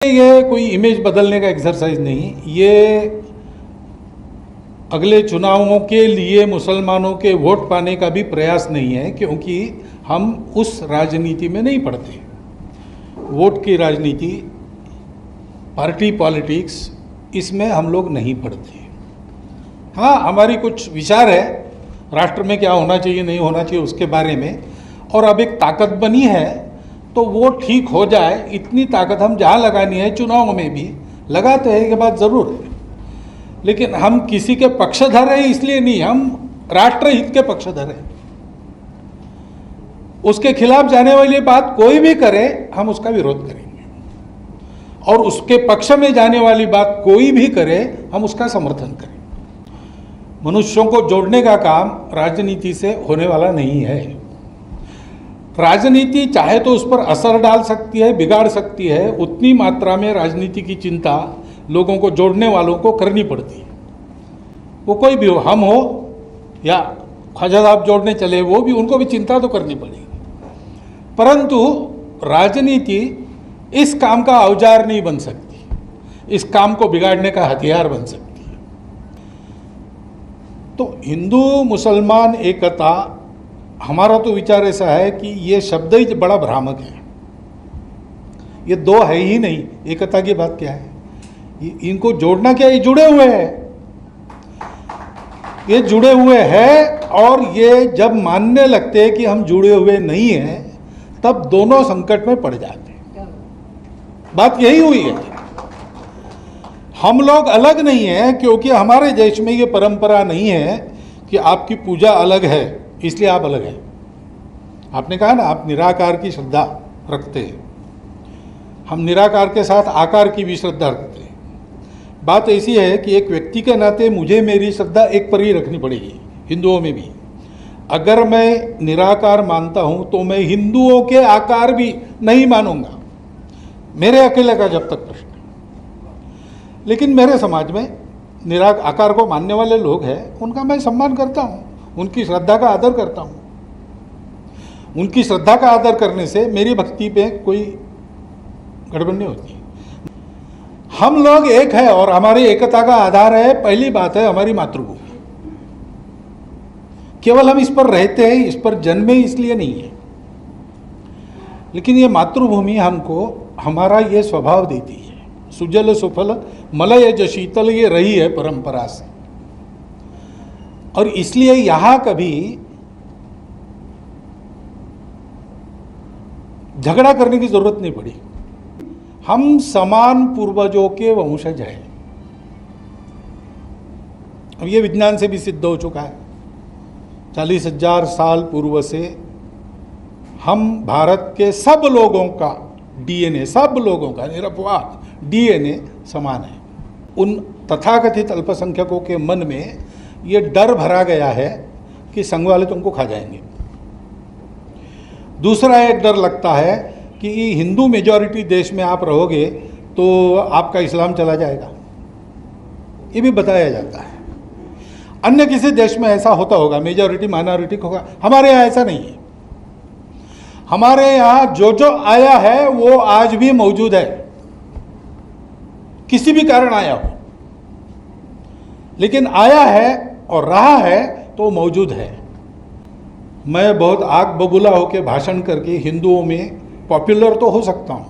ये कोई इमेज बदलने का एक्सरसाइज नहीं, ये अगले चुनावों के लिए मुसलमानों के वोट पाने का भी प्रयास नहीं है, क्योंकि हम उस राजनीति में नहीं पड़ते। वोट की राजनीति, पार्टी पॉलिटिक्स, इसमें हम लोग नहीं पड़ते। हाँ, हमारी कुछ विचार है राष्ट्र में क्या होना चाहिए नहीं होना चाहिए उसके बारे में, और अब एक ताकत बनी है तो वो ठीक हो जाए, इतनी ताकत हम जहाँ लगानी है चुनाव में भी लगाते हैं, ये बात ज़रूर है। लेकिन हम किसी के पक्षधर हैं इसलिए नहीं, हम राष्ट्रहित के पक्षधर हैं। उसके खिलाफ जाने वाली बात कोई भी करे हम उसका विरोध करेंगे, और उसके पक्ष में जाने वाली बात कोई भी करे हम उसका समर्थन करेंगे। मनुष्यों को जोड़ने का काम राजनीति से होने वाला नहीं है। राजनीति चाहे तो उस पर असर डाल सकती है, बिगाड़ सकती है, उतनी मात्रा में राजनीति की चिंता लोगों को जोड़ने वालों को करनी पड़ती है। वो कोई भी हो, हम हो या ख्वाजा साहब जोड़ने चले, वो भी, उनको भी चिंता तो करनी पड़ेगी। परंतु राजनीति इस काम का औजार नहीं बन सकती, इस काम को बिगाड़ने का हथियार बन सकती है। तो हिंदू मुसलमान एकता, हमारा तो विचार ऐसा है कि ये शब्द ही बड़ा भ्रामक है। ये दो है ही नहीं, एकता की बात क्या है? इनको जोड़ना क्या, ये जुड़े हुए हैं, ये जुड़े हुए हैं। और ये जब मानने लगते हैं कि हम जुड़े हुए नहीं हैं, तब दोनों संकट में पड़ जाते हैं। बात यही हुई है। हम लोग अलग नहीं हैं, क्योंकि हमारे देश में ये परंपरा नहीं है कि आपकी पूजा अलग है इसलिए आप अलग हैं। आपने कहा ना, आप निराकार की श्रद्धा रखते हैं, हम निराकार के साथ आकार की भी श्रद्धा रखते हैं। बात ऐसी है कि एक व्यक्ति के नाते मुझे मेरी श्रद्धा एक पर ही रखनी पड़ेगी, हिंदुओं में भी। अगर मैं निराकार मानता हूं तो मैं हिंदुओं के आकार भी नहीं मानूंगा, मेरे अकेले का जब तक प्रश्न। लेकिन मेरे समाज में आकार को मानने वाले लोग हैं, उनका मैं सम्मान करता हूं, उनकी श्रद्धा का आदर करता हूं। उनकी श्रद्धा का आदर करने से मेरी भक्ति पे कोई गड़बड़ नहीं होती। हम लोग एक है और हमारी एकता का आधार है, पहली बात है हमारी मातृभूमि। केवल हम इस पर रहते हैं, इस पर जन्मे इसलिए नहीं है, लेकिन ये मातृभूमि हमको हमारा ये स्वभाव देती है। सुजल सुफल मलय ज शीतल, ये रही है परंपरा से, और इसलिए यहां कभी झगड़ा करने की जरूरत नहीं पड़ी। हम समान पूर्वजों के वंशज हैं। अब ये विज्ञान से भी सिद्ध हो चुका है। 40,000 साल पूर्व से हम भारत के सब लोगों का डीएनए, सब लोगों का निरपवाद डीएनए समान है। उन तथाकथित अल्पसंख्यकों के मन में ये डर भरा गया है कि संघ वाले तुमको खा जाएंगे। दूसरा एक डर लगता है कि हिंदू मेजॉरिटी देश में आप रहोगे तो आपका इस्लाम चला जाएगा, ये भी बताया जाता है। अन्य किसी देश में ऐसा होता होगा, मेजॉरिटी माइनॉरिटी होगा, हमारे यहाँ ऐसा नहीं है। हमारे यहाँ जो जो आया है वो आज भी मौजूद है, किसी भी कारण आया हो, लेकिन आया है और रहा है तो मौजूद है। मैं बहुत आग बबूला होकर भाषण करके हिंदुओं में पॉपुलर तो हो सकता हूं,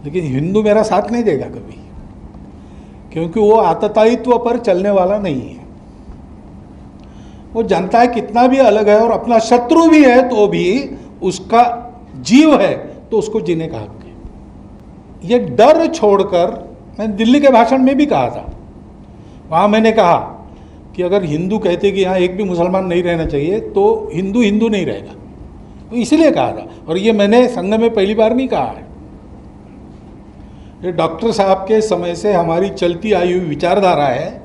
लेकिन हिंदू मेरा साथ नहीं देगा कभी, क्योंकि वो आततायित्व पर चलने वाला नहीं है। वो जानता है कितना भी अलग है और अपना शत्रु भी है तो भी उसका जीव है तो उसको जीने का हक है। ये डर छोड़कर, मैंने दिल्ली के भाषण में भी कहा था, वहां मैंने कहा कि अगर हिंदू कहते कि यहाँ एक भी मुसलमान नहीं रहना चाहिए तो हिंदू हिंदू नहीं रहेगा, तो इसलिए कहा था। और ये मैंने संघ में पहली बार नहीं कहा है, ये डॉक्टर साहब के समय से हमारी चलती आई हुई विचारधारा है।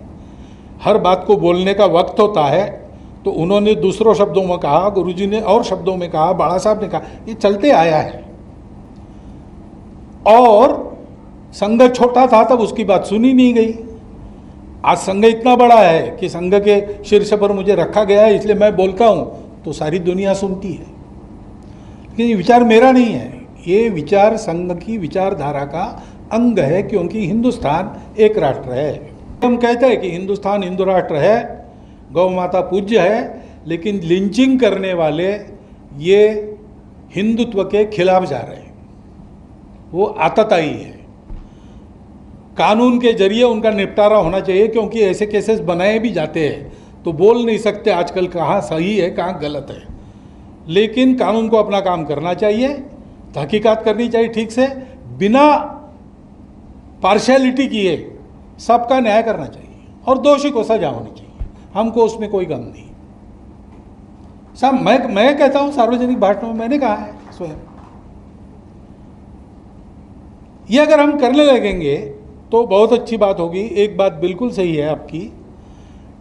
हर बात को बोलने का वक्त होता है तो उन्होंने दूसरों शब्दों में कहा, गुरुजी ने और शब्दों में कहा, बाला साहब ने कहा, ये चलते आया है। और संघ छोटा था तब उसकी बात सुनी नहीं गई। आज संघ इतना बड़ा है कि संघ के शीर्ष पर मुझे रखा गया है, इसलिए मैं बोलता हूं तो सारी दुनिया सुनती है। लेकिन ये विचार मेरा नहीं है, ये विचार संघ की विचारधारा का अंग है, क्योंकि हिंदुस्तान एक राष्ट्र है। हम कहते हैं कि हिंदुस्तान हिंदू राष्ट्र है, गौ माता पूज्य है, लेकिन लिंचिंग करने वाले ये हिंदुत्व के खिलाफ जा रहे हैं, वो आतताई है। कानून के जरिए उनका निपटारा होना चाहिए, क्योंकि ऐसे केसेस बनाए भी जाते हैं तो बोल नहीं सकते आजकल कहाँ सही है कहाँ गलत है, लेकिन कानून को अपना काम करना चाहिए, तहकीकात करनी चाहिए ठीक से, बिना पार्शियलिटी किए सबका न्याय करना चाहिए और दोषी को सजा होनी चाहिए। हमको उसमें कोई गम नहीं। सब मैं कहता हूं सार्वजनिक भाषणों में, मैंने कहा है स्वयं, ये अगर हम करने लगेंगे तो बहुत अच्छी बात होगी। एक बात बिल्कुल सही है आपकी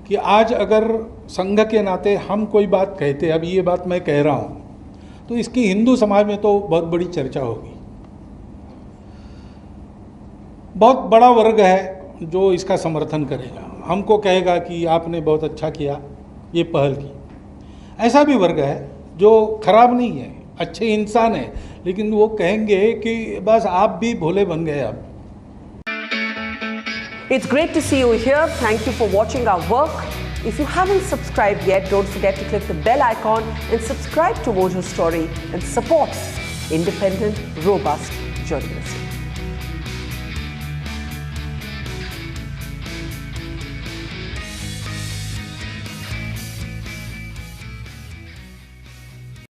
कि आज अगर संघ के नाते हम कोई बात कहते, अब ये बात मैं कह रहा हूं, तो इसकी हिंदू समाज में तो बहुत बड़ी चर्चा होगी। बहुत बड़ा वर्ग है जो इसका समर्थन करेगा, हमको कहेगा कि आपने बहुत अच्छा किया, ये पहल की। ऐसा भी वर्ग है जो खराब नहीं है, अच्छे इंसान है, लेकिन वो कहेंगे कि बस आप भी भोले बन गए अब। It's great to see you here. Thank you for watching our work. If you haven't subscribed yet, don't forget to click the bell icon and subscribe to Mojo Story and support independent, robust journalism.